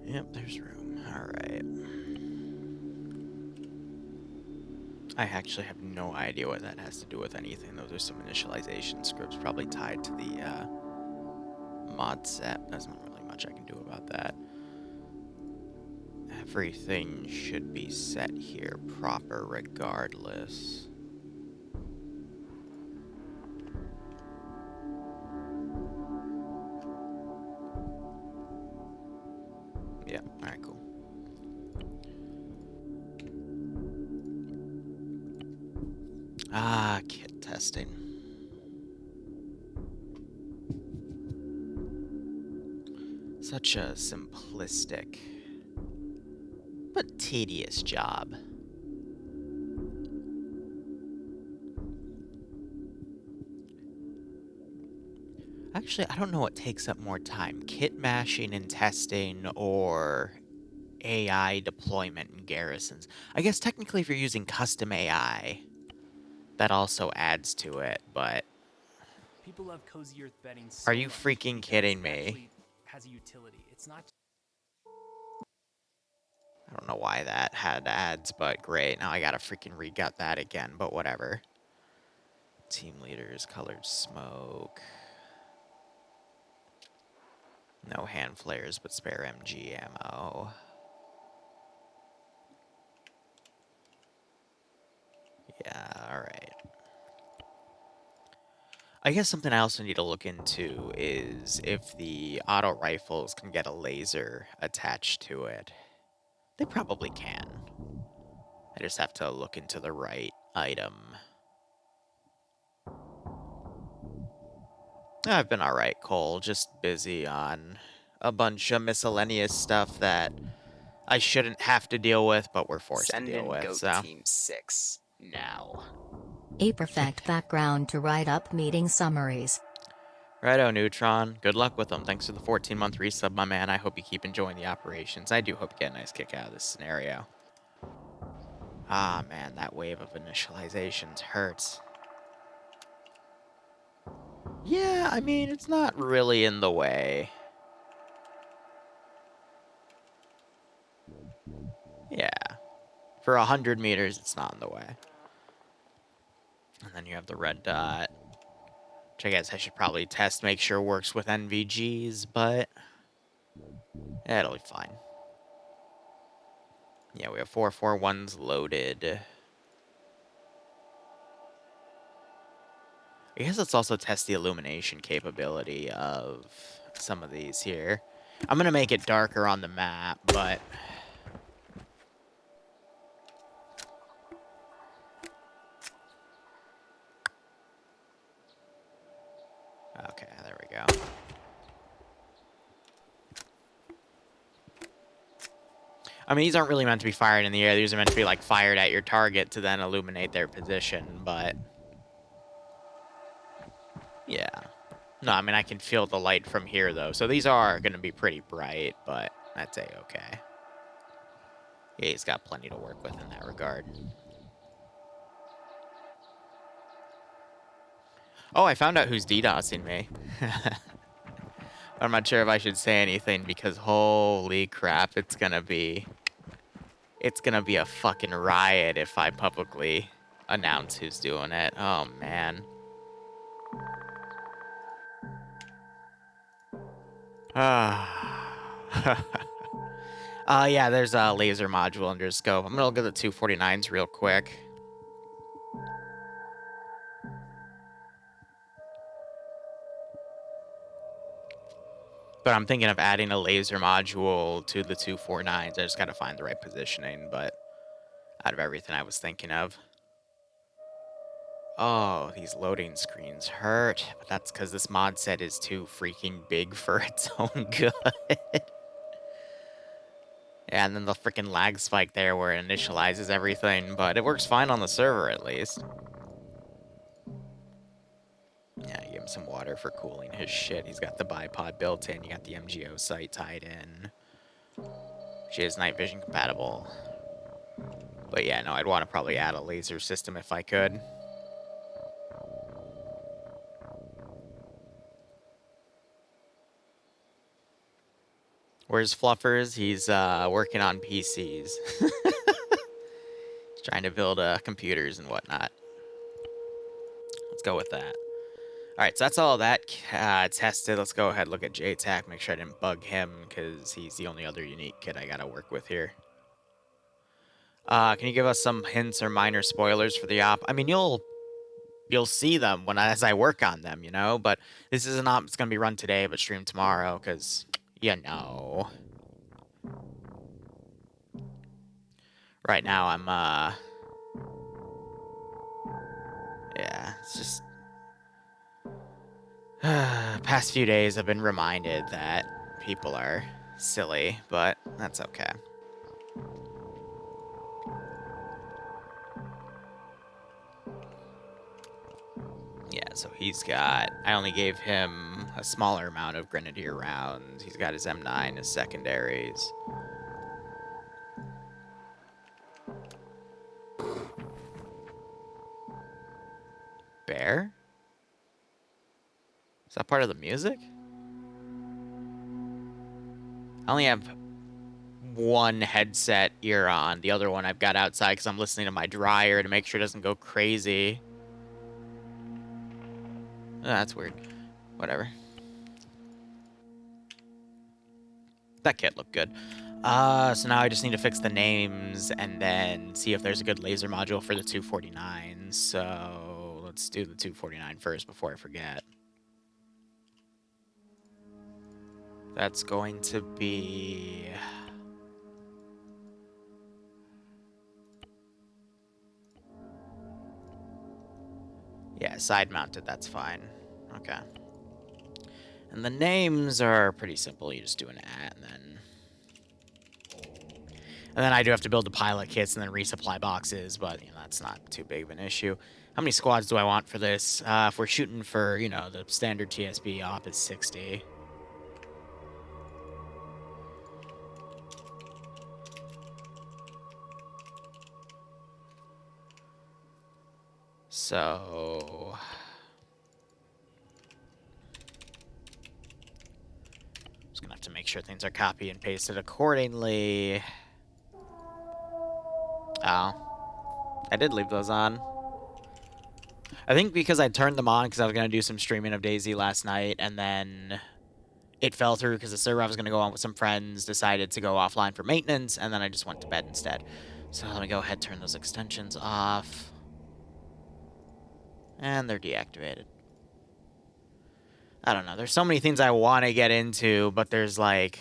Yep, there's room. Alright. I actually have no idea what that has to do with anything. Those are some initialization scripts probably tied to the mod set. There's not really much I can do about that. Everything should be set here proper regardless. Yeah, alright, cool. Ah, kit testing. Such a simplistic but tedious job. Actually, I don't know what takes up more time, kit mashing and testing or AI deployment in garrisons. I guess technically if you're using custom AI, that also adds to it, but People love cozy earth bedding are so you much freaking because kidding it me? actually has a utility. It's not. I don't know why that had ads, but great. Now I gotta freaking re-gut that again, but whatever. Team leaders, colored smoke. No hand flares, but spare MG ammo. Yeah, alright. I guess something I also need to look into is if the auto rifles can get a laser attached to it. They probably can. I just have to look into the right item. I've been alright, Cole. Just busy on a bunch of miscellaneous stuff that I shouldn't have to deal with, but we're forced to deal with, Goat so. Team 6 now. A perfect background to write up meeting summaries. Righto, Neutron. Good luck with them. Thanks for the 14-month resub, my man. I hope you keep enjoying the operations. I do hope you get a nice kick out of this scenario. Ah, man, that wave of initializations hurts. Yeah, I mean, it's not really in the way. Yeah. For 100 meters, it's not in the way. And then you have the red dot, which I guess I should probably test, make sure works with NVGs, but it'll be fine. Yeah, we have 441s loaded. I guess let's also test the illumination capability of some of these here. I'm going to make it darker on the map, but... Okay, there we go. I mean, these aren't really meant to be fired in the air. These are meant to be, like, fired at your target to then illuminate their position, but... Yeah. No, I mean, I can feel the light from here, though. So these are going to be pretty bright, but that's A-okay. Yeah, he's got plenty to work with in that regard. Oh, I found out who's DDoSing me. I'm not sure if I should say anything because holy crap, it's gonna be a fucking riot if I publicly announce who's doing it. Oh man. Yeah, there's a laser module under scope. I'm gonna look at the 249s real quick. But I'm thinking of adding a laser module to the 249s. I just gotta find the right positioning, but out of everything I was thinking of. Oh, these loading screens hurt, but that's because this mod set is too freaking big for its own good. Yeah, and then the freaking lag spike there where it initializes everything, but it works fine on the server at least. Yeah, give him some water for cooling his shit. He's got the bipod built in, you got the MGO site tied in. She is night vision compatible. But yeah, no, I'd want to probably add a laser system if I could. Where's Fluffers? He's working on PCs. He's trying to build computers and whatnot. Let's go with that. All right, so that's all that tested. Let's go ahead and look at JTAC, make sure I didn't bug him, because he's the only other unique kid I gotta work with here. Can you give us some hints or minor spoilers for the op? I mean, you'll see them as I work on them, you know? But this is an op that's gonna be run today, but streamed tomorrow, because, you know. Right now, I'm, yeah, it's just... past few days, I've been reminded that people are silly, but that's okay. Yeah, so he's got... I only gave him a smaller amount of Grenadier rounds. He's got his M9, his secondaries. Bear? Is that part of the music? I only have one headset ear on. The other one I've got outside because I'm listening to my dryer to make sure it doesn't go crazy. Oh, that's weird. Whatever. That kit looked good. So now I just need to fix the names and then see if there's a good laser module for the 249. So let's do the 249 first before I forget. That's going to be... yeah, side-mounted, that's fine. Okay. And the names are pretty simple. You just do an at and then... and then I do have to build the pilot kits and then resupply boxes, but, you know, that's not too big of an issue. How many squads do I want for this? If we're shooting for, you know, the standard TSB op is 60. So... just gonna have to make sure things are copy and pasted accordingly. Oh. I did leave those on. I think because I turned them on because I was going to do some streaming of DayZ last night, and then it fell through because the server I was going to go on with some friends decided to go offline for maintenance, and then I just went to bed instead. So let me go ahead and turn those extensions off. And they're deactivated. I don't know. There's so many things I want to get into, but there's like...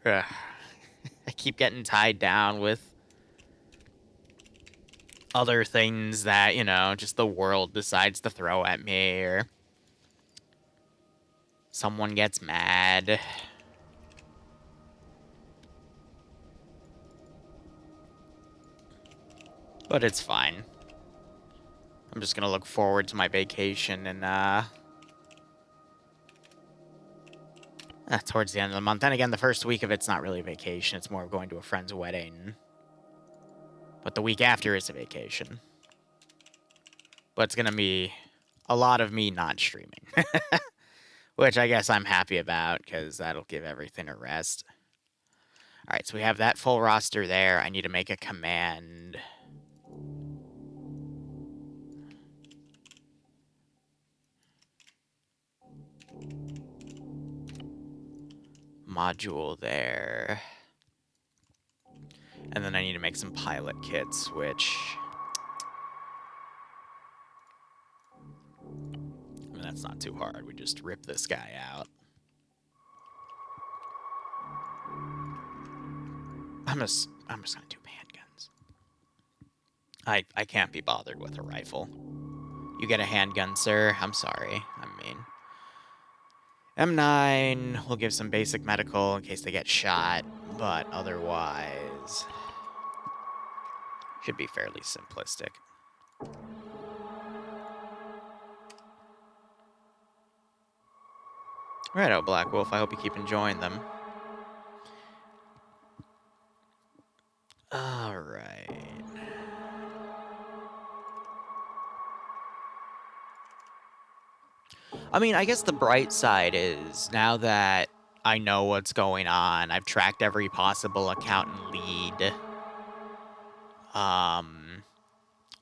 ugh. I keep getting tied down with other things that, you know, just the world decides to throw at me, or someone gets mad. But it's fine. I'm just gonna look forward to my vacation and, towards the end of the month. And again, the first week of it's not really a vacation. It's more of going to a friend's wedding. But the week after is a vacation. But it's gonna be a lot of me not streaming. Which I guess I'm happy about, because that'll give everything a rest. Alright, so we have that full roster there. I need to make a command... module there. And then I need to make some pilot kits, which... I mean, that's not too hard. We just rip this guy out. I'm just gonna do handguns. I can't be bothered with a rifle. You get a handgun, sir? I'm sorry. I mean... M9 will give some basic medical in case they get shot, but otherwise... should be fairly simplistic. Righto, Black Wolf. I hope you keep enjoying them. Alright. I mean, I guess the bright side is now that I know what's going on, I've tracked every possible account and lead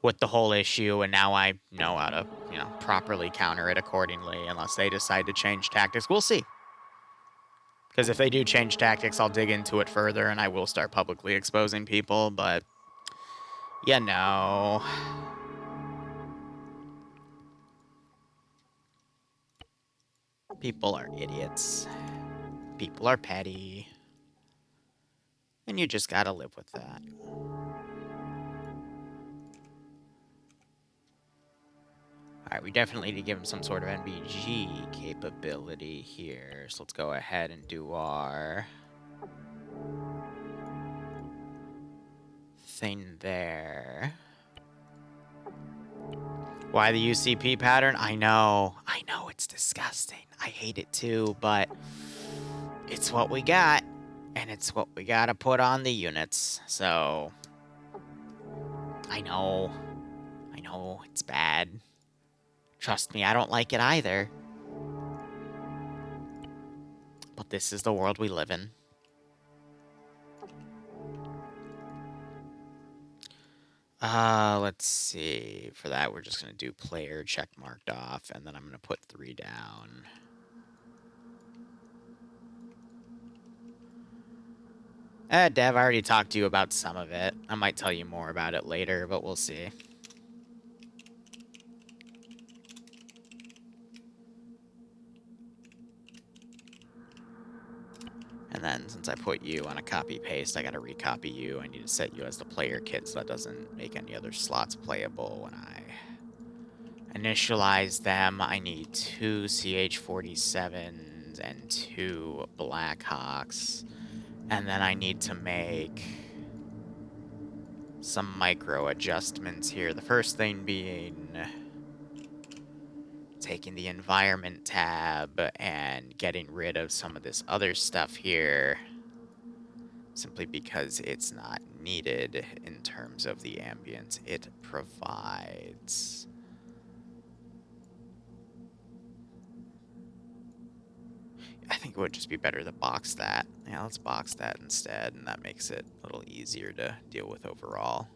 with the whole issue, and now I know how to, you know, properly counter it accordingly unless they decide to change tactics. We'll see. Because if they do change tactics, I'll dig into it further and I will start publicly exposing people, but you know. People are idiots. People are petty. And you just gotta live with that. Alright, we definitely need to give him some sort of NBG capability here. So let's go ahead and do our thing there. Why the UCP pattern? I know it's disgusting. I hate it too, but it's what we got. And it's what we gotta put on the units. So, I know it's bad. Trust me, I don't like it either. But this is the world we live in. Let's see. For that, we're just gonna do player check marked off, and then I'm gonna put 3 down. Dev, I already talked to you about some of it. I might tell you more about it later, but we'll see. And then, since I put you on a copy-paste, I gotta recopy you. I need to set you as the player kit so that doesn't make any other slots playable when I initialize them. I need 2 CH-47s and 2 Blackhawks. And then I need to make some micro adjustments here. The first thing being taking the environment tab and getting rid of some of this other stuff here, simply because it's not needed in terms of the ambience it provides. I think it would just be better to box that. Yeah, let's box that instead, and that makes it a little easier to deal with overall.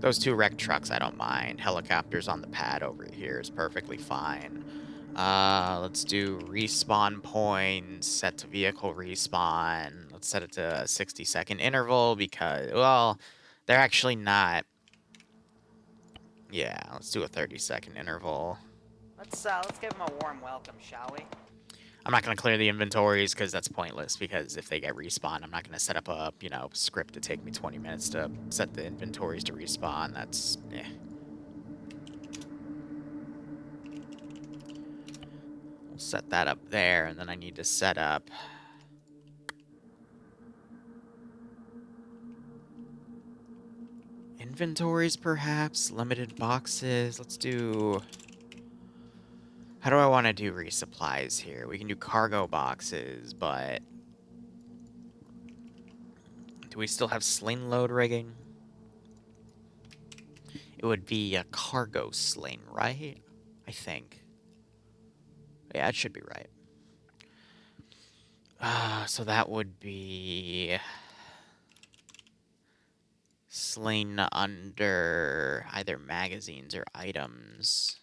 Those 2 wrecked trucks, I don't mind. Helicopters on the pad over here is perfectly fine. Let's do respawn points, set to vehicle respawn. Let's set it to a 60-second interval because, well, they're actually not. Yeah, let's do a 30-second interval. Let's give him a warm welcome, shall we? I'm not going to clear the inventories because that's pointless, because if they get respawn, I'm not going to set up a, you know, script to take me 20 minutes to set the inventories to respawn. That's, eh. We'll set that up there, and then I need to set up inventories, perhaps? Limited boxes. Let's do... How do I want to do resupplies here? We can do cargo boxes, but... Do we still have sling load rigging? It would be a cargo sling, right? I think. Yeah, it should be right. So that would be... Sling under either magazines or items.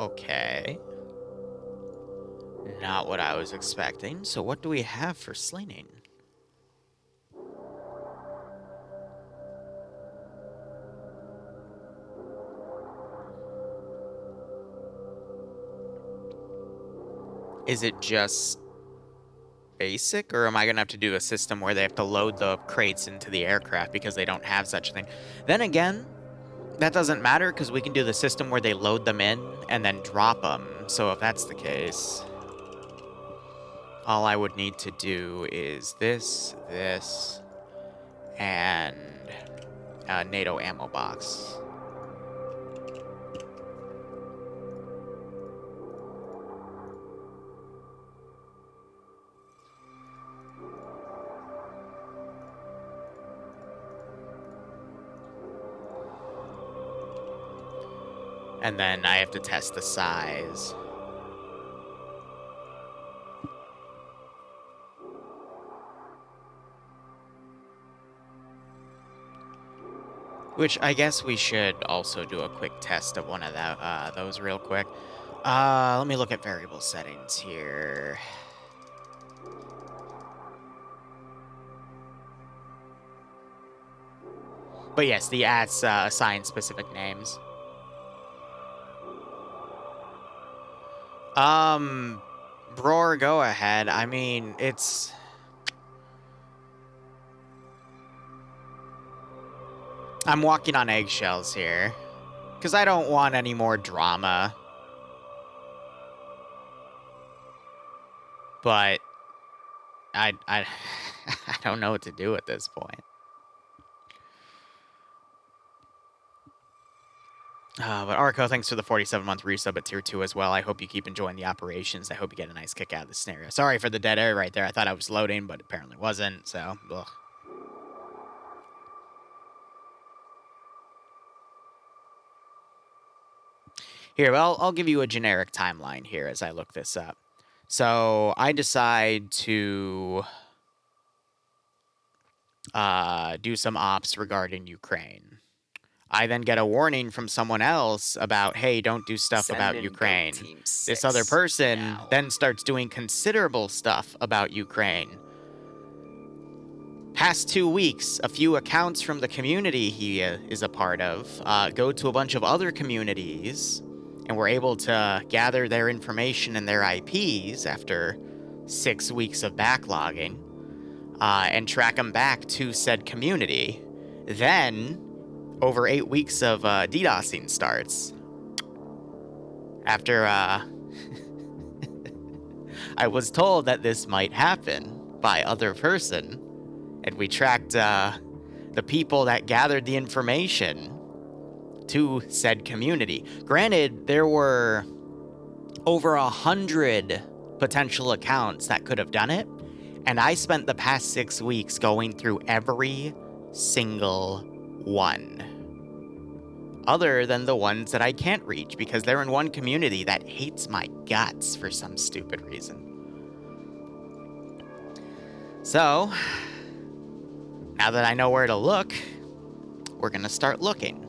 Okay. Not what I was expecting. So what do we have for slinging? Is it just basic, or am I going to have to do a system where they have to load the crates into the aircraft because they don't have such a thing? Then again, that doesn't matter because we can do the system where they load them in and then drop them. So if that's the case, all I would need to do is this, and a NATO ammo box. And then I have to test the size. Which I guess we should also do a quick test of one of those real quick. Let me look at variable settings here. But yes, the ats assign specific names. Roar, go ahead. I mean, it's... I'm walking on eggshells here. Because I don't want any more drama. But... I I don't know what to do at this point. But Arco, thanks for the 47-month resub at Tier 2 as well. I hope you keep enjoying the operations. I hope you get a nice kick out of the scenario. Sorry for the dead air right there. I thought I was loading, but apparently wasn't, so... Ugh. Here, well, I'll give you a generic timeline here as I look this up. So, I decide to... do some ops regarding Ukraine. I then get a warning from someone else about, hey, don't do stuff about Ukraine. This other person then starts doing considerable stuff about Ukraine. Past 2 weeks, a few accounts from the community he is a part of go to a bunch of other communities, and we're able to gather their information and their IPs after 6 weeks of backlogging, and track them back to said community. Then... over 8 weeks of DDoSing starts. After I was told that this might happen by other person, and we tracked the people that gathered the information to said community. Granted, there were over 100 potential accounts that could have done it, and I spent the past 6 weeks going through every single one. Other than the ones that I can't reach because they're in one community that hates my guts for some stupid reason. So, now that I know where to look, we're gonna start looking.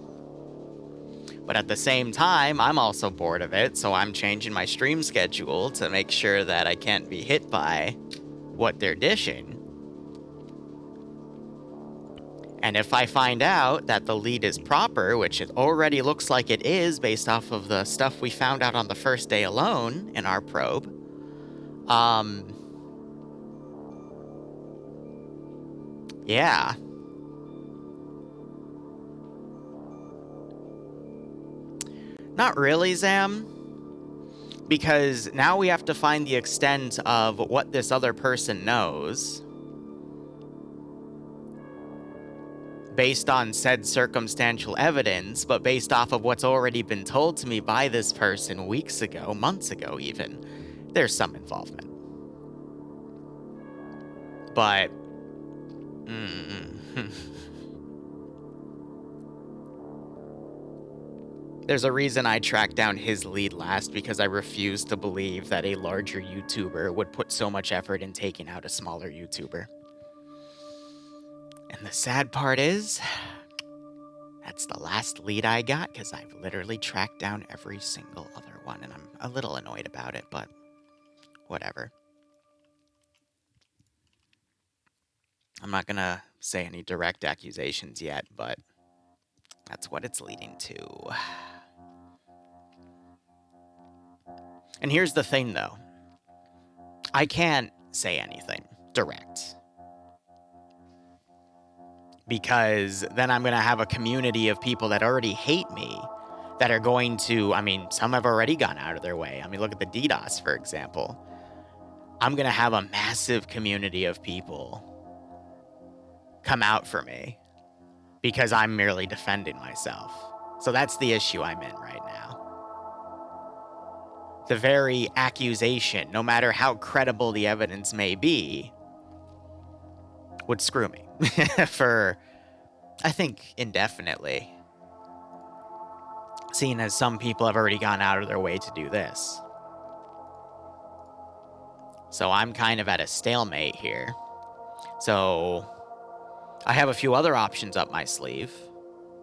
But at the same time, I'm also bored of it, so I'm changing my stream schedule to make sure that I can't be hit by what they're dishing. And if I find out that the lead is proper, which it already looks like it is based off of the stuff we found out on the first day alone in our probe, yeah. Not really, Zam. Because now we have to find the extent of what this other person knows, based on said circumstantial evidence, but based off of what's already been told to me by this person weeks ago, months ago even. There's some involvement. But... there's a reason I tracked down his lead last, because I refused to believe that a larger YouTuber would put so much effort in taking out a smaller YouTuber. And the sad part is, that's the last lead I got, because I've literally tracked down every single other one, and I'm a little annoyed about it, but whatever. I'm not gonna say any direct accusations yet, but that's what it's leading to. And here's the thing, though. I can't say anything direct, because then I'm going to have a community of people that already hate me that are going to, I mean, some have already gone out of their way. I mean, look at the DDoS, for example. I'm going to have a massive community of people come out for me because I'm merely defending myself. So that's the issue I'm in right now. The very accusation, no matter how credible the evidence may be, would screw me for, I think, indefinitely. seeing as some people have already gone out of their way to do this. So I'm kind of at a stalemate here. So I have a few other options up my sleeve,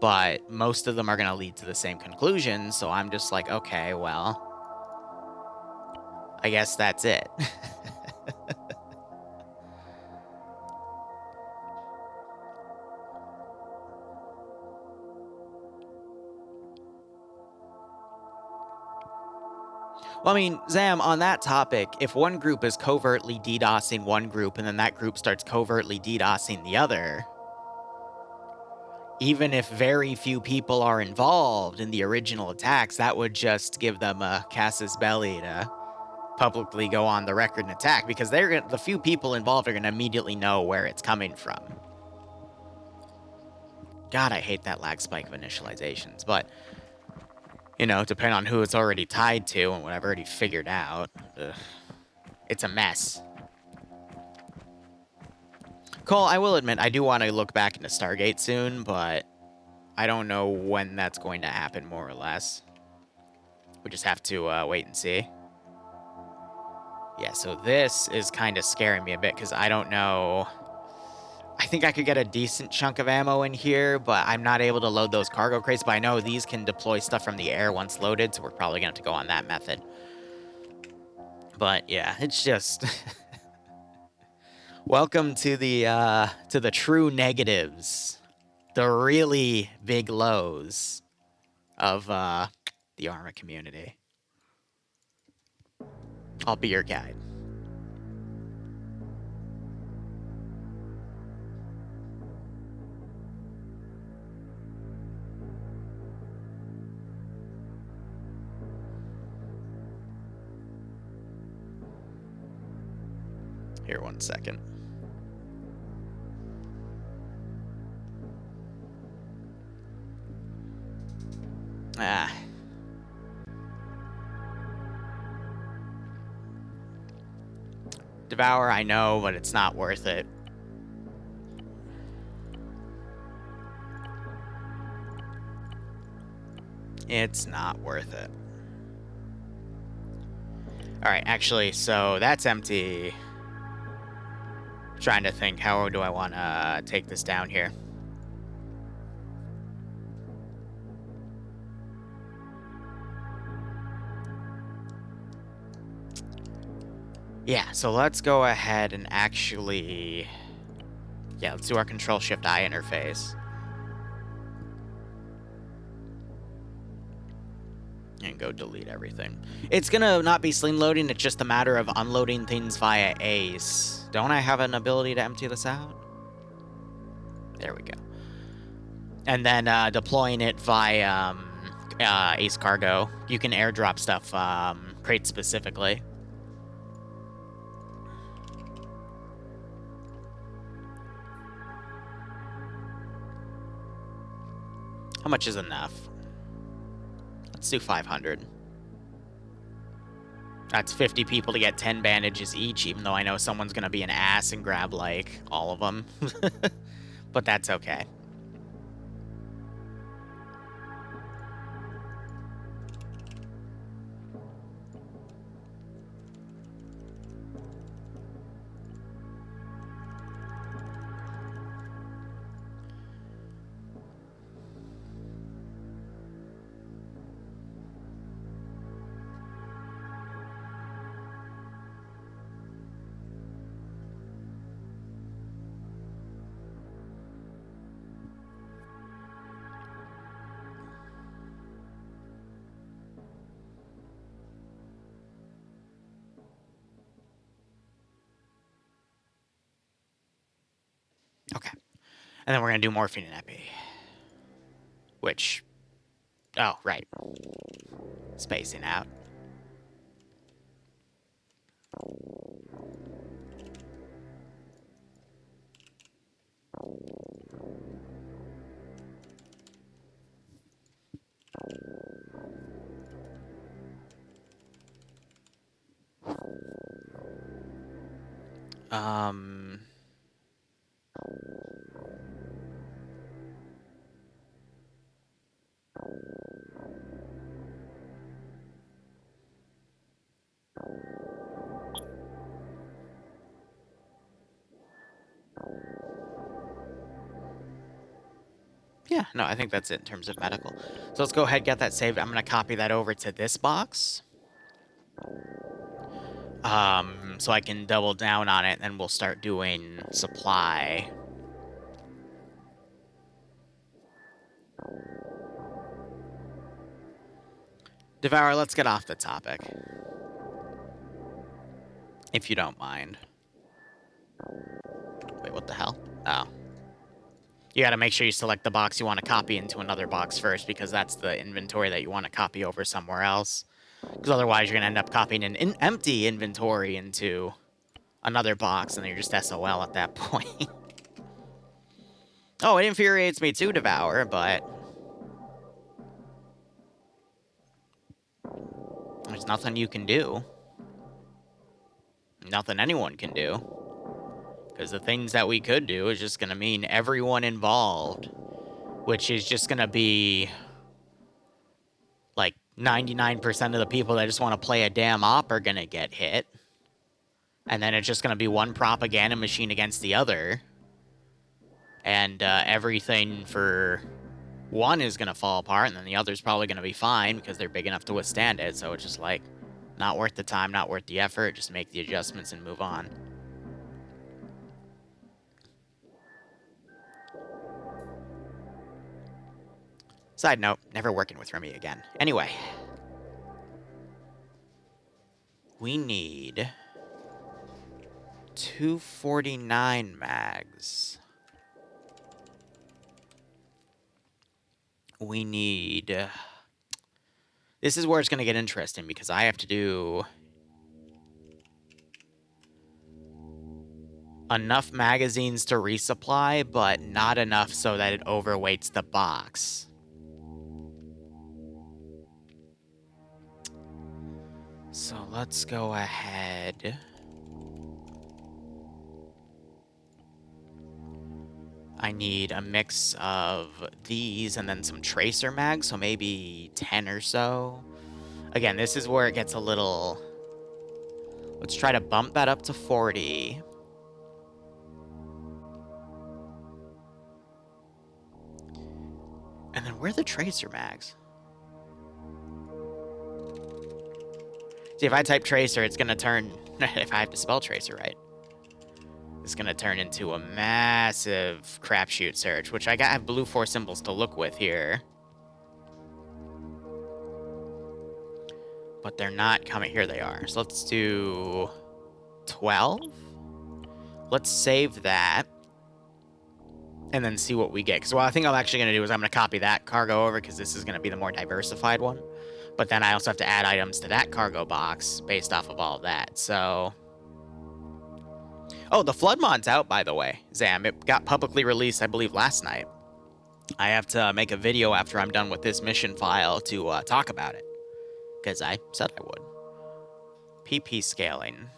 but most of them are going to lead to the same conclusion, so I'm just like, okay, well, I guess that's it. Well, I mean, Zam, on that topic, if one group is covertly DDoSing one group and then that group starts covertly DDoSing the other, even if very few people are involved in the original attacks, that would just give them a casus belli to publicly go on the record and attack, because the few people involved are going to immediately know where it's coming from. God, I hate that lag spike of initializations, but, you know, depending on who it's already tied to and what I've already figured out, it's a mess. Cole, I will admit, I do want to look back into Stargate soon, but I don't know when that's going to happen, more or less. We just have to wait and see. Yeah, so this is kind of scaring me a bit, because I don't know. I think I could get a decent chunk of ammo in here, but I'm not able to load those cargo crates. But I know these can deploy stuff from the air once loaded, so we're probably going to have to go on that method. But yeah, it's just... Welcome to the true negatives. The really big lows of the Arma community. I'll be your guide. Here, 1 second. Ah. Devour, I know, but it's not worth it. It's not worth it. Alright, actually, so that's empty. Trying to think, how do I want to take this down here? Yeah, so let's go ahead and actually... Yeah, let's do our Control-Shift-I interface. And go delete everything. It's gonna not be sling loading, it's just a matter of unloading things via ACE. Don't I have an ability to empty this out? There we go. And then deploying it via ACE Cargo. You can airdrop stuff crate specifically. How much is enough? Let's do 500. That's 50 people to get 10 bandages each, even though I know someone's going to be an ass and grab, like, all of them. But that's okay. Okay. And then we're going to do morphine and epi. Which... Oh, right. Spacing out. Yeah, no, I think that's it in terms of medical. So let's go ahead and get that saved. I'm going to copy that over to this box. So I can double down on it, and then we'll start doing supply. Devour, let's get off the topic. If you don't mind. Wait, what the hell? Oh. You gotta make sure you select the box you want to copy into another box first, because that's the inventory that you want to copy over somewhere else. Because otherwise you're gonna end up copying an empty inventory into another box, and then you're just SOL at that point. Oh, it infuriates me too, Devour, but there's nothing you can do. Nothing anyone can do. Because the things that we could do is just gonna mean everyone involved, which is just gonna be like 99% of the people that just want to play a damn op are gonna get hit. And then it's just gonna be one propaganda machine against the other. And everything for one is gonna fall apart, and then the other's probably gonna be fine because they're big enough to withstand it. So it's just like, not worth the time, not worth the effort. Just make the adjustments and move on. Side note, never working with Remy again. Anyway. We need 249 mags. We need... This is where it's going to get interesting, because I have to do enough magazines to resupply, but not enough so that it overweights the box. So let's go ahead. I need a mix of these and then some tracer mags, so maybe 10 or so. Again, this is where it gets a little... Let's try to bump that up to 40. And then where are the tracer mags? See, if I type tracer, it's going to turn... if I have to spell tracer right. It's going to turn into a massive crapshoot search, which I have blue 4 symbols to look with here. But they're not coming. Here they are. So let's do 12. Let's save that. And then see what we get. Because what I think I'm actually going to do is I'm going to copy that cargo over, because this is going to be the more diversified one. But then I also have to add items to that cargo box based off of all of that. So... Oh, the Flood mod's out, by the way, Zam. It got publicly released, I believe, last night. I have to make a video after I'm done with this mission file to talk about it. Because I said I would. PP scaling.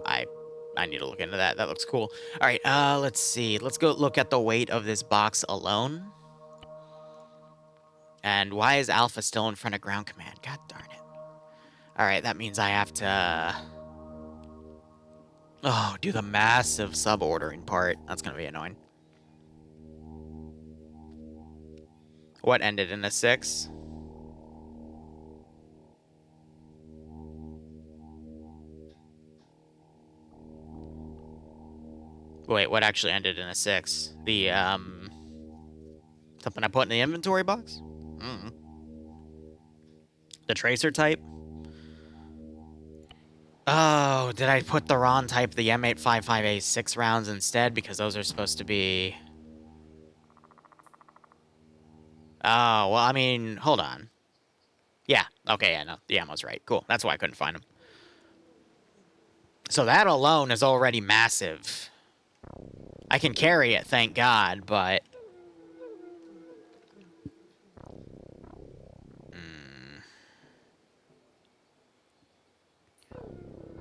I need to look into that. That looks cool. All right, let's see. Let's go look at the weight of this box alone. And why is Alpha still in front of Ground Command? God darn it. All right, that means I have to... Oh, do the massive sub-ordering part. That's going to be annoying. What ended in a 6? Wait, what actually ended in a 6? The, something I put in the inventory box? The tracer type? Oh, did I put the wrong type, the M855A6 rounds instead? Because those are supposed to be... Oh, well, I mean, hold on. Yeah, okay, yeah, no, the ammo's right. Cool, that's why I couldn't find them. So that alone is already massive. I can carry it, thank God, but...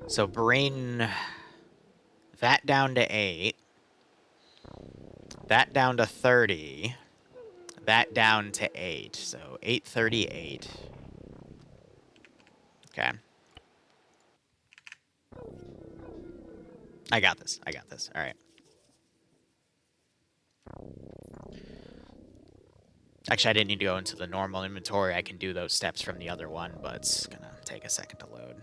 So bring that down to 8. That down to 30. That down to 8. So 838. Okay. I got this. I got this. All right. Actually, I didn't need to go into the normal inventory. I can do those steps from the other one, but it's gonna take a second to load.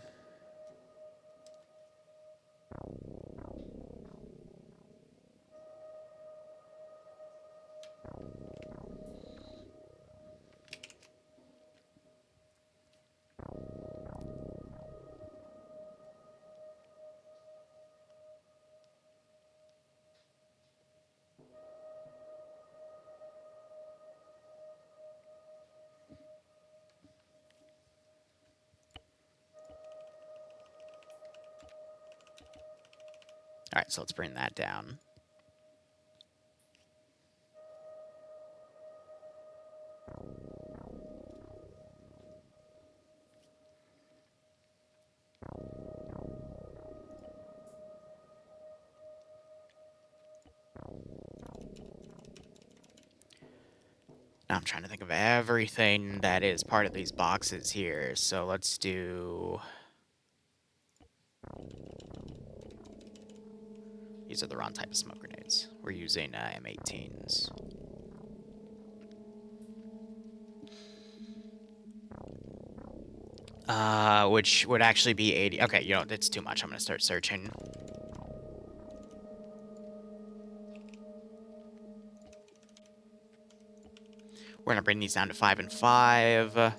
All right, so let's bring that down. Now I'm trying to think of everything that is part of these boxes here. So let's do... These are the wrong type of smoke grenades. We're using M18s. Which would actually be 80. Okay, you know, it's too much. I'm going to start searching. We're going to bring these down to 5 and 5.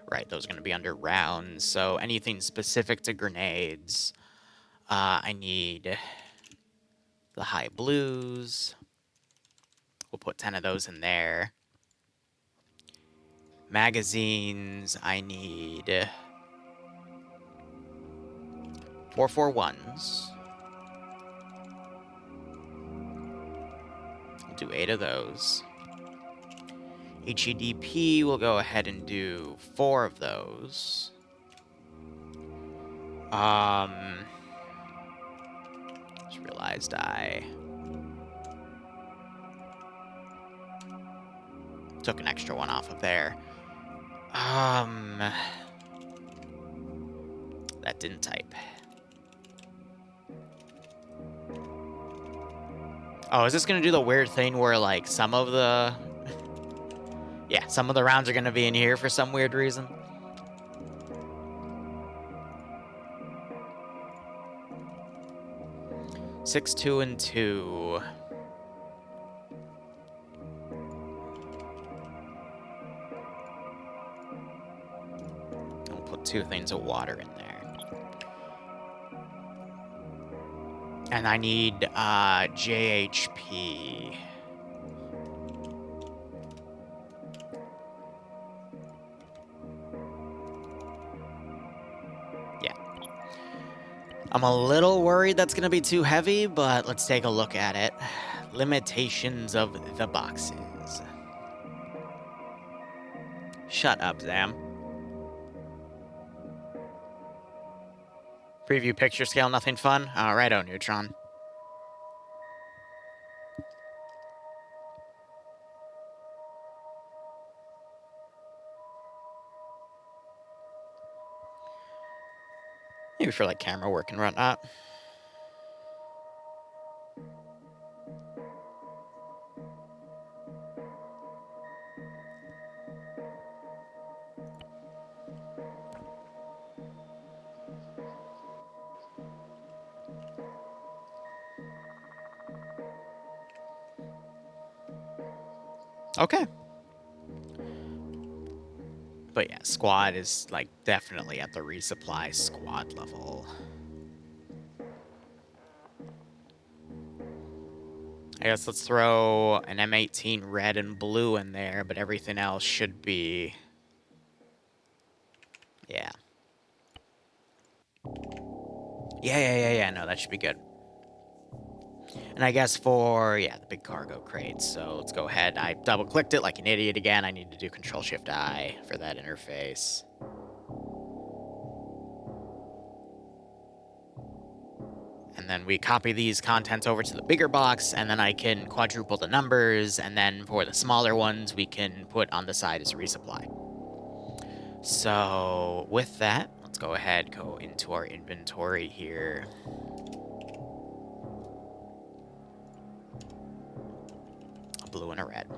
Right, those are going to be under rounds. So anything specific to grenades, I need the high blues. We'll put 10 of those in there. Magazines, I need 441s. We'll do 8 of those. HEDP, we'll go ahead and do 4 of those. Just realized I took an extra one off of there. That didn't type. Oh, is this gonna do the weird thing where, like, some of the... Yeah, some of the rounds are gonna be in here for some weird reason? Six, 2, and 2. I'll put 2 things of water in there. And I need JHP. Yeah. I'm a little worried that's going to be too heavy, but let's take a look at it. Limitations of the boxes. Shut up, Zam. Preview picture scale, nothing fun? Alrighto, Neutron. Maybe for, like, camera work and whatnot. Okay. But yeah, squad is, like, definitely at the resupply squad level. I guess let's throw an M18 red and blue in there, but everything else should be... Yeah. Yeah, no, that should be good. And I guess for, yeah, the big cargo crates, so let's go ahead. I double-clicked it like an idiot again. I need to do Control-Shift-I for that interface. And then we copy these contents over to the bigger box, and then I can quadruple the numbers, and then for the smaller ones, we can put on the side as resupply. So with that, let's go ahead, go into our inventory here. A blue and a red.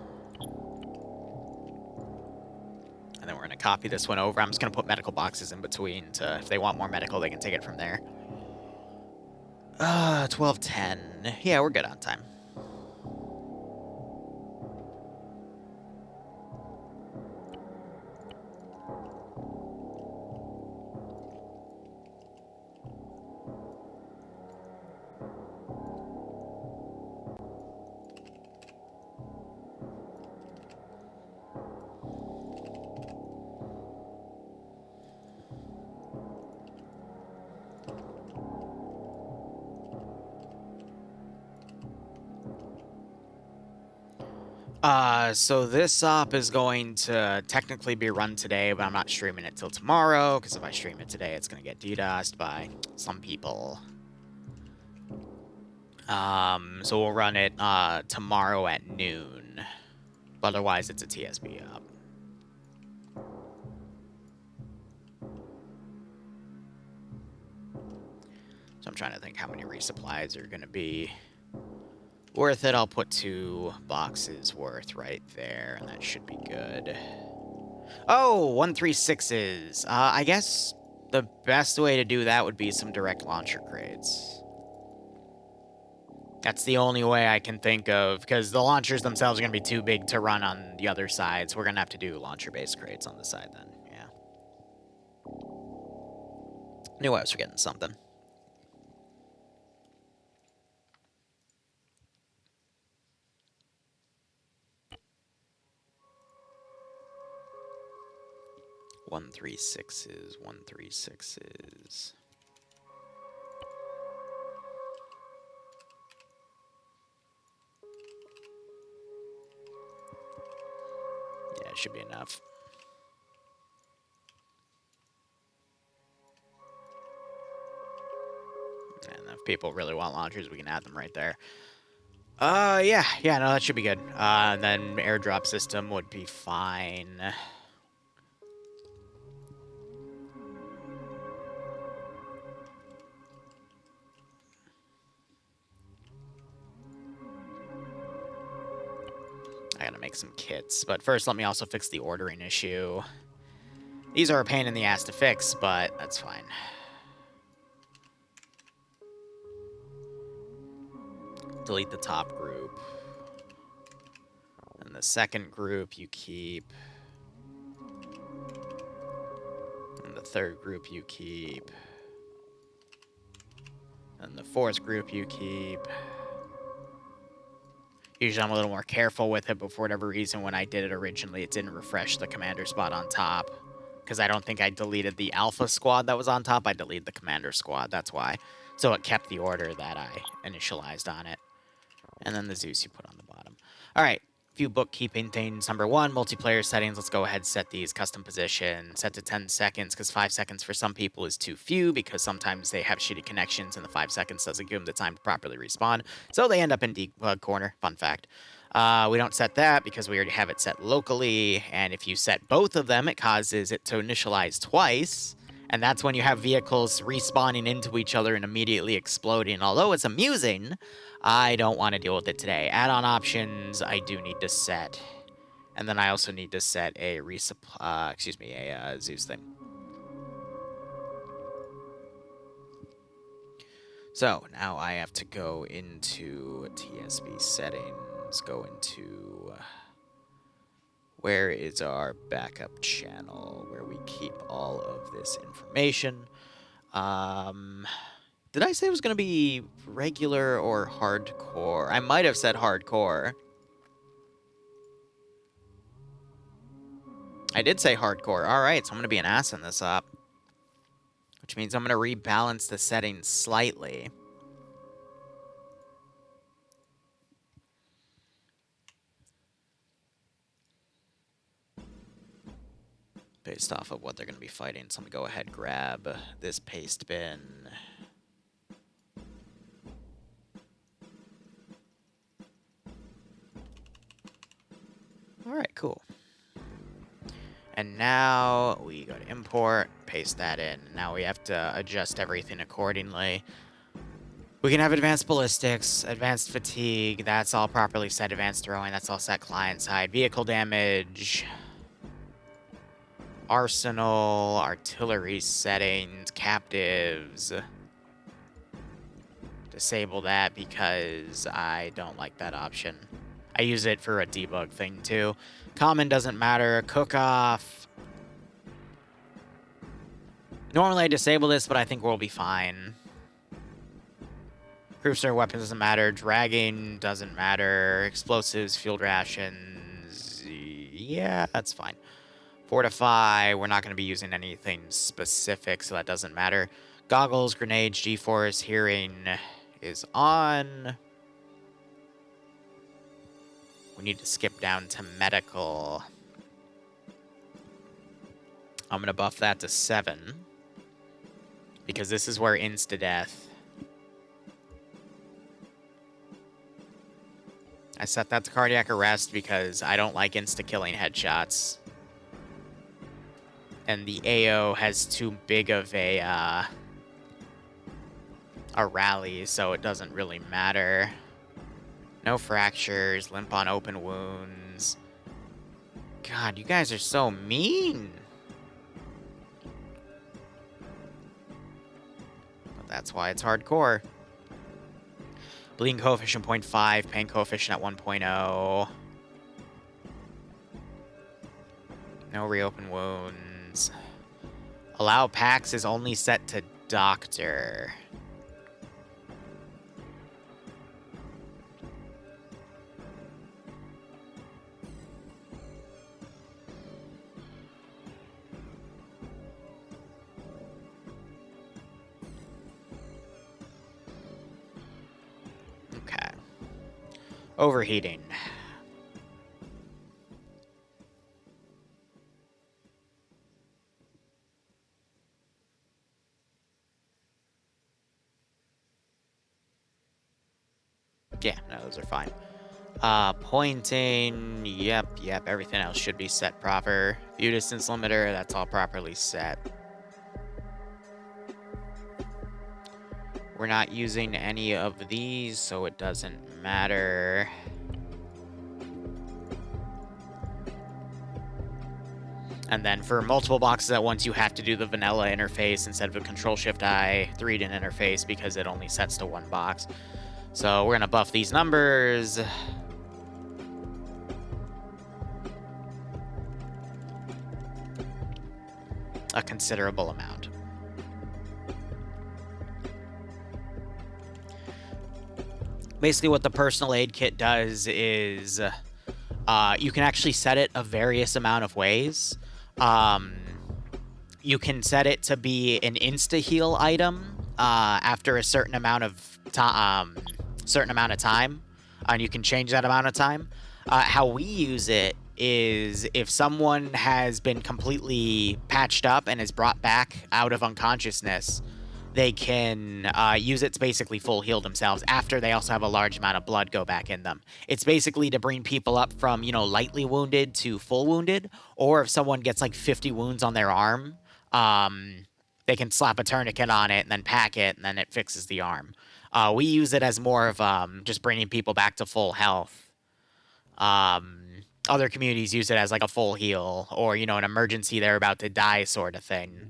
And then we're going to copy this one over. I'm just going to put medical boxes in between to, if they want more medical, they can take it from there. 12:10. Yeah, we're good on time. So this op is going to technically be run today, but I'm not streaming it till tomorrow, because if I stream it today, it's going to get DDoSed by some people. So we'll run it, tomorrow at noon. But otherwise, it's a TSB op. So I'm trying to think how many resupplies are going to be worth it. I'll put 2 boxes worth right there, and that should be good. Oh, 136s. I guess the best way to do that would be some direct launcher crates. That's the only way I can think of, because the launchers themselves are going to be too big to run on the other side, so we're going to have to do launcher-based crates on the side then, yeah. Knew I was forgetting something. One 136s, 136s. Yeah, it should be enough. And if people really want launchers, we can add them right there. Yeah, no, that should be good. And then airdrop system would be fine. I gotta make some kits, but first let me also fix the ordering issue. These are a pain in the ass to fix, but that's fine. Delete the top group. And the second group you keep. And the third group you keep. And the fourth group you keep. Usually I'm a little more careful with it, but for whatever reason, when I did it originally, it didn't refresh the commander spot on top. Because I don't think I deleted the alpha squad that was on top. I deleted the commander squad, that's why. So it kept the order that I initialized on it. And then the Zeus you put on the bottom. All right, few bookkeeping things. Number 1, multiplayer settings. Let's go ahead and set these custom position. Set to 10 seconds, because 5 seconds for some people is too few, because sometimes they have shitty connections, and the 5 seconds doesn't give them the time to properly respawn. So they end up in debug corner. Fun fact. We don't set that because we already have it set locally, and if you set both of them, it causes it to initialize twice. And that's when you have vehicles respawning into each other and immediately exploding. Although it's amusing, I don't want to deal with it today. Add-on options, I do need to set. And then I also need to set a a Zeus thing. So now I have to go into TSB settings, go into where is our backup channel, where we keep all of this information. Did I say it was going to be regular or hardcore? I might have said hardcore. I did say hardcore. All right, so I'm going to be an ass in this up. Which means I'm going to rebalance the settings slightly. Based off of what they're going to be fighting. So I'm going to go ahead and grab this paste bin. All right, cool. And now we go to import, paste that in. Now we have to adjust everything accordingly. We can have advanced ballistics, advanced fatigue, that's all properly set. Advanced throwing, that's all set client side. Vehicle damage, arsenal, artillery settings, captives. Disable that because I don't like that option. I use it for a debug thing too. Common doesn't matter. Cook off. Normally I disable this, but I think we'll be fine. Cruiser weapons doesn't matter. Dragging doesn't matter. Explosives, field rations. Yeah, that's fine. Fortify, we're not going to be using anything specific, so that doesn't matter. Goggles, grenades, G-force, hearing is on. We need to skip down to medical. I'm going to buff that to 7. Because this is where insta-death. I set that to cardiac arrest because I don't like insta-killing headshots. And the AO has too big of a rally, so it doesn't really matter. No fractures, limp on open wounds. God, you guys are so mean. But that's why it's hardcore. Bleeding coefficient 0.5, pain coefficient at 1.0. No reopen wounds. Allow packs is only set to doctor. Okay. Overheating. Yeah, no, those are fine. Pointing, yep, everything else should be set proper. View distance limiter, that's all properly set. We're not using any of these, so it doesn't matter. And then for multiple boxes at once, you have to do the vanilla interface instead of a Control-Shift-I 3-din interface because it only sets to one box. So we're going to buff these numbers. A considerable amount. Basically what the personal aid kit does is you can actually set it a various amount of ways. You can set it to be an insta-heal item after a certain amount of time, and you can change that amount of time. How we use it is if someone has been completely patched up and is brought back out of unconsciousness, they can use it to basically full heal themselves after they also have a large amount of blood go back in them. It's basically to bring people up from, you know, lightly wounded to full wounded, or if someone gets like 50 wounds on their arm, they can slap a tourniquet on it and then pack it, and then it fixes the arm. We use it as more of just bringing people back to full health. Other communities use it as like a full heal, or, you know, an emergency they're about to die sort of thing.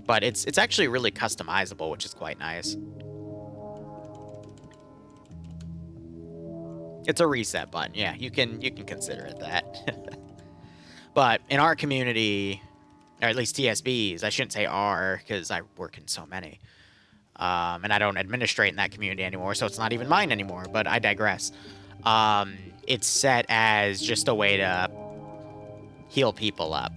But it's actually really customizable, which is quite nice. It's a reset button, yeah. You can consider it that. But in our community, or at least TSBs, I shouldn't say R because I work in so many, and I don't administrate in that community anymore, so it's not even mine anymore. But I digress. It's set as just a way to heal people up.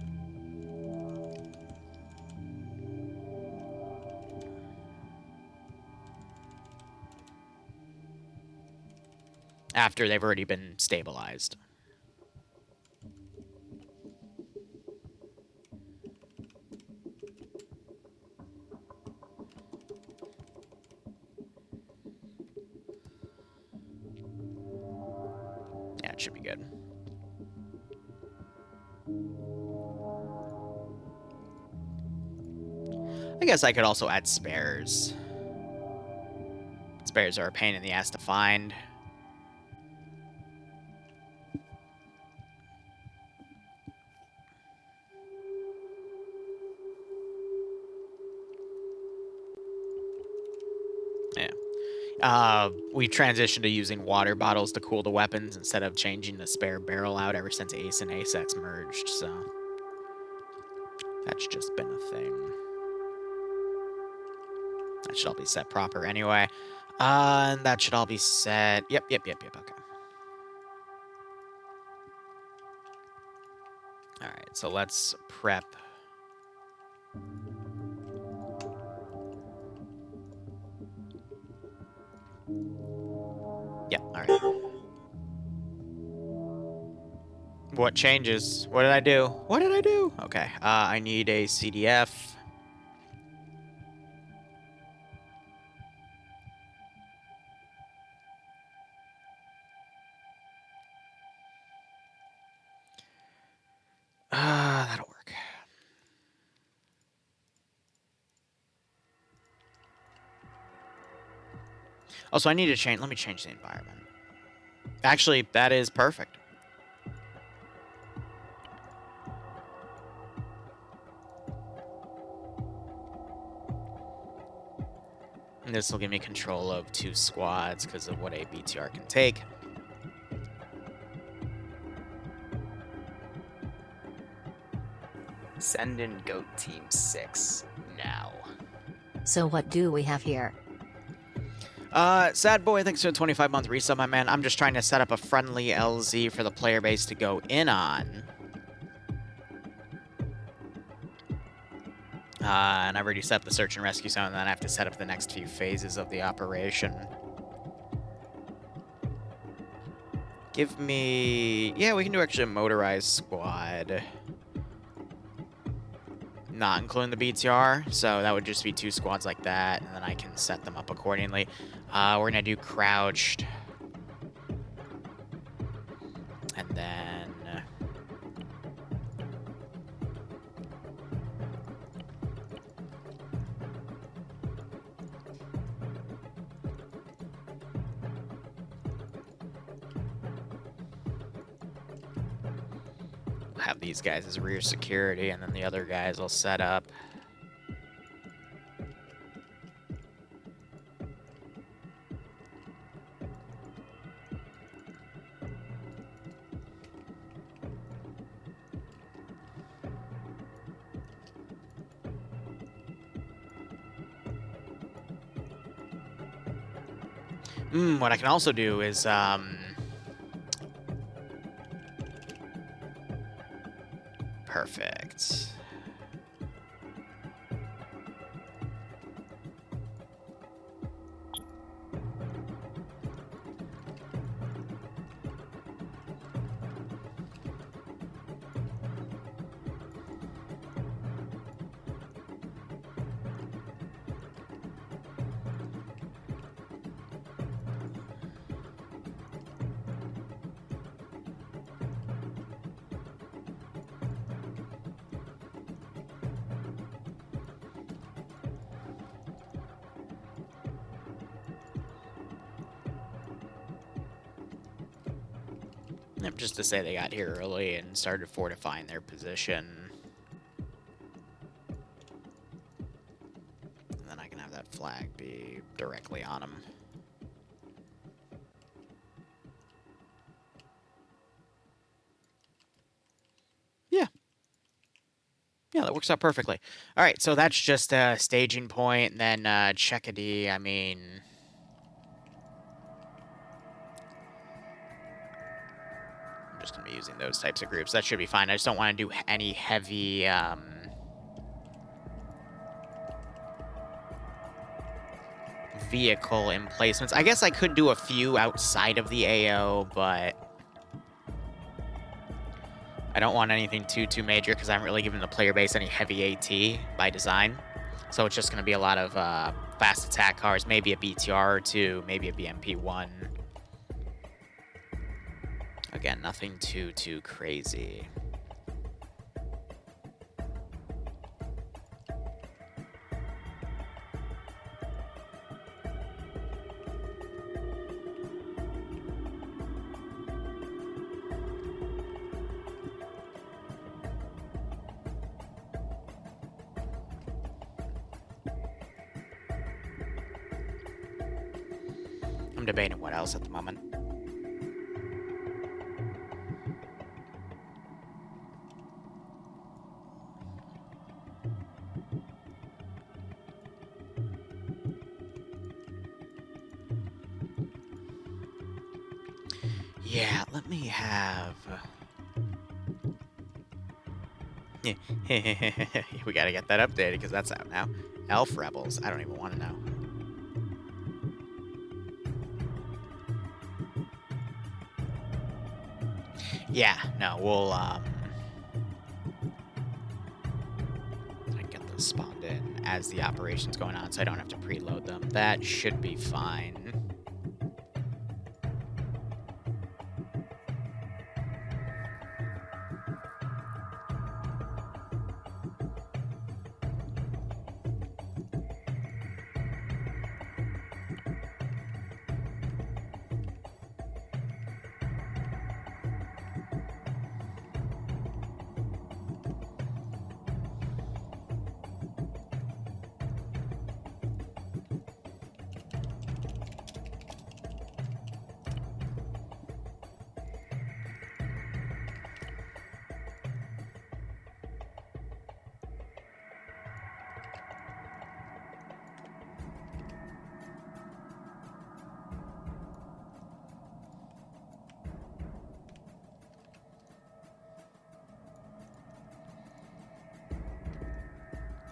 After they've already been stabilized. Yeah, it should be good. I guess I could also add spares. Spares are a pain in the ass to find. Yeah. We transitioned to using water bottles to cool the weapons instead of changing the spare barrel out ever since Ace and Ace X merged, so that's just been a thing. That should all be set proper anyway. And that should all be set. Yep, okay. Alright, so let's prep. Yep, alright. What changes? What did I do? What did I do? Okay, I need a CDF. That'll work. Also, I need to change. Let me change the environment. Actually, that is perfect. And this will give me control of 2 squads because of what a BTR can take. Send in Goat Team 6 now. So what do we have here? Sad Boy, thanks for a 25-month resub, my man. I'm just trying to set up a friendly LZ for the player base to go in on. And I've already set up the search and rescue zone, and then I have to set up the next few phases of the operation. Give me... Yeah, we can do actually a motorized squad. Not including the BTR, so that would just be 2 squads like that, and then I can set them up accordingly. We're gonna do crouched. And then... have these guys as rear security, and then the other guys will set up. What I can also do is, perfect. Just to say they got here early and started fortifying their position. And then I can have that flag be directly on them. Yeah. Yeah, that works out perfectly. All right, so that's just a staging point, and then check-a-dee, I mean... just going to be using those types of groups. That should be fine. I just don't want to do any heavy... vehicle emplacements. I guess I could do a few outside of the AO, but... I don't want anything too major because I haven't really given the player base any heavy AT by design. So it's just going to be a lot of fast attack cars, maybe a BTR or 2, maybe a BMP-1. Again, nothing too crazy. I'm debating what else at the moment. Yeah, let me have... we gotta get that updated because that's out now. Elf Rebels, I don't even want to know. Yeah, no, we'll, I can get those spawned in as the operation's going on so I don't have to preload them. That should be fine.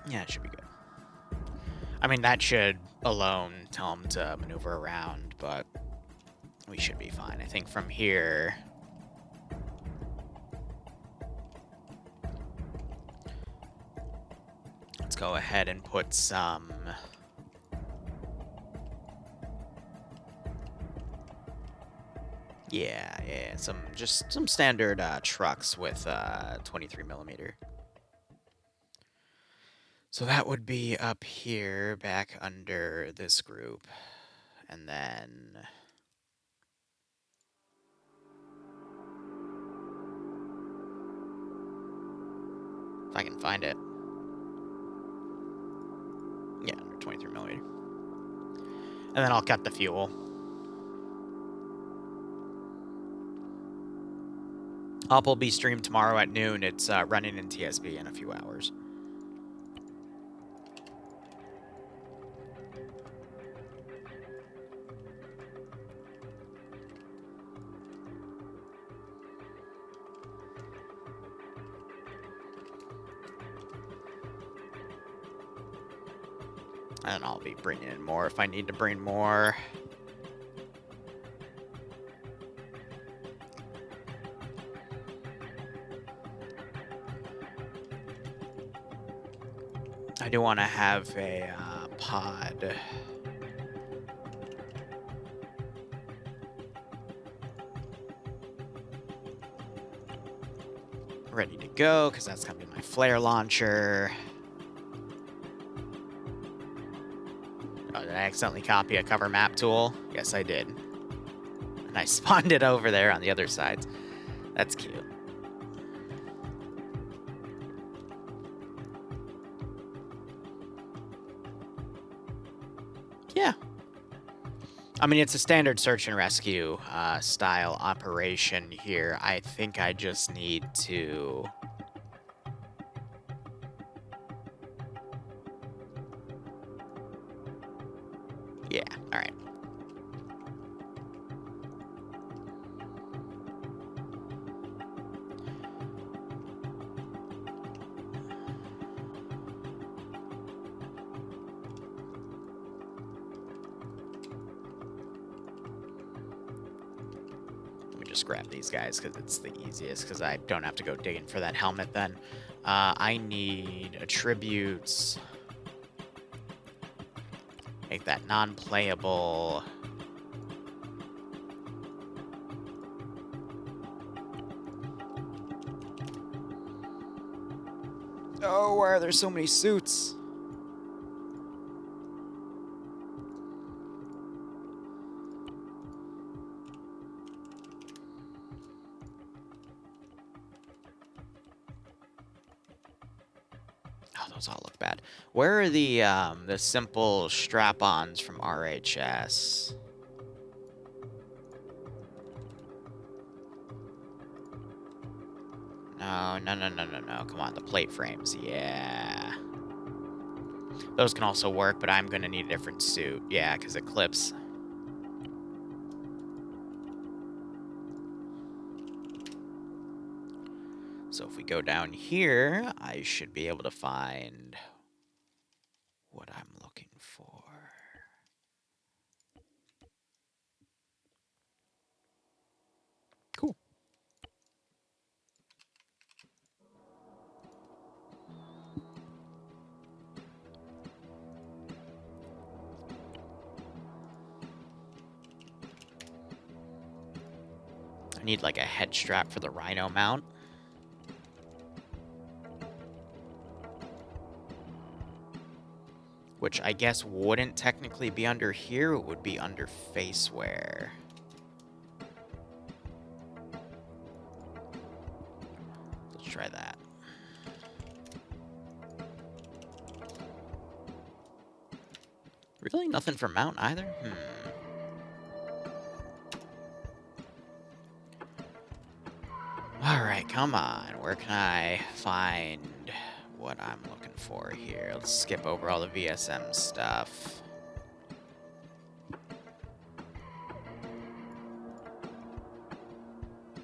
Yeah, it should be good. I mean, that should alone tell him to maneuver around, but we should be fine. I think from here... Let's go ahead and put some... Yeah, some standard trucks with 23 millimeter. So that would be up here, back under this group, and then... If I can find it. Yeah, under 23 millimeter. And then I'll cut the fuel. Up will be streamed tomorrow at noon. It's running in TSB in a few hours. And I'll be bringing in more if I need to bring more. I do want to have a pod. Ready to go, because that's going to be my flare launcher. Oh, did I accidentally copy a cover map tool? Yes, I did. And I spawned it over there on the other side. That's cute. Yeah. I mean, it's a standard search and rescue style operation here. I think I just need to... Yeah, all right. Let me just grab these guys because it's the easiest, because I don't have to go digging for that helmet then. I need attributes. Make that non-playable. Oh, why are there so many suits? Oh, those all look bad. Where are the simple strap-ons from RHS? No, no, no, no, no, no. Come on, the plate frames. Yeah. Those can also work, but I'm going to need a different suit. Yeah, because it clips. So if we go down here, I should be able to find what I'm looking for. Cool. I need like a head strap for the Rhino mount. Which I guess wouldn't technically be under here, it would be under faceware. Let's try that. Really? Nothing for mount either? Alright, come on. Where can I find what I'm looking for here? Let's skip over all the VSM stuff.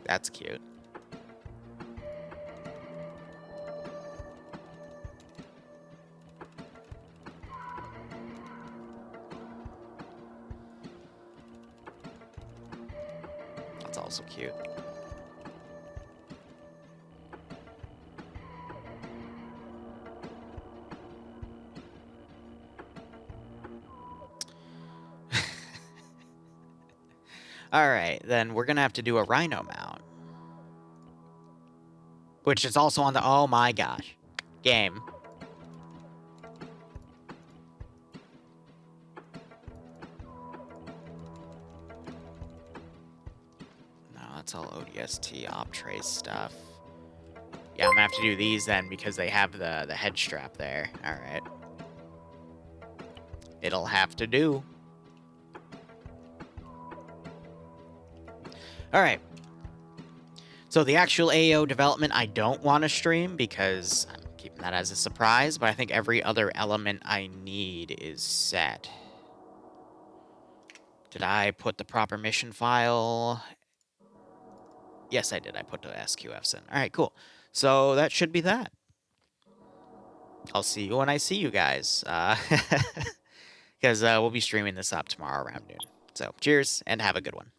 That's cute. That's also cute. Alright, then we're gonna have to do a Rhino mount. Which is also on the... Oh my gosh. Game. No, that's all ODST op trace stuff. Yeah, I'm gonna have to do these then because they have the head strap there. Alright. It'll have to do. Alright. So the actual AO development I don't want to stream because I'm keeping that as a surprise, but I think every other element I need is set. Did I put the proper mission file? Yes, I did. I put the SQFs in. Alright, cool. So that should be that. I'll see you when I see you guys. Because we'll be streaming this up tomorrow around noon. So cheers, and have a good one.